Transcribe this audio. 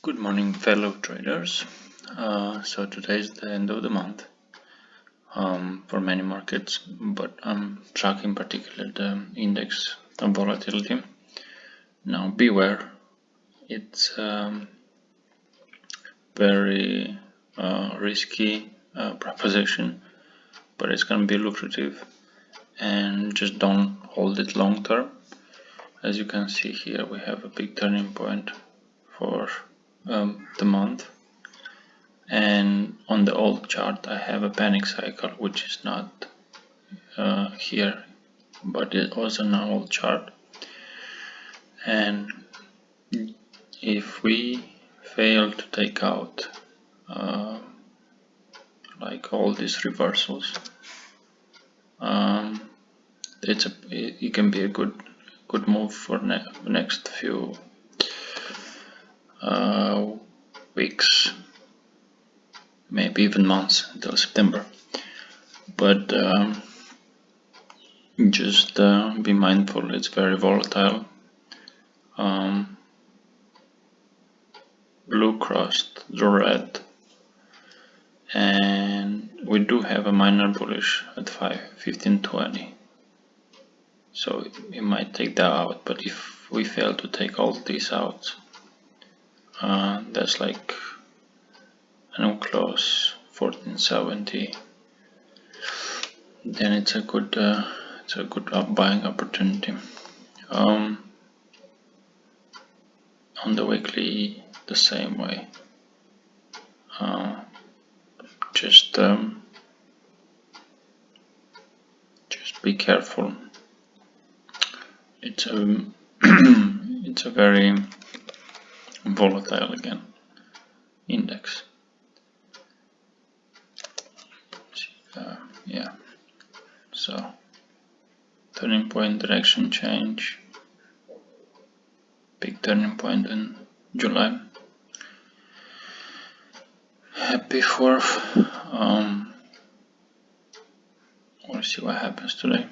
Good morning, fellow traders. So today is the end of the month for many markets, but I'm tracking particularly the index of volatility. Now beware, it's very risky proposition, but it's going to be lucrative, and just don't hold it long term. As you can see here, we have a big turning point for the month. And on the old chart I have a panic cycle, which is not here, but it was an old chart. And if we fail to take out like all these reversals, it can be a good move for next few weeks, maybe even months until September. But just be mindful, it's very volatile. Blue crossed the red, and we do have a minor bullish at 1520, so we might take that out. But if we fail to take all these out, that's like an close 1470, then it's a good buying opportunity. On the weekly, the same way. Just be careful. It's a it's a very volatile index. Yeah. So turning point, direction change, big turning point in July. Happy 4th. We'll see what happens today.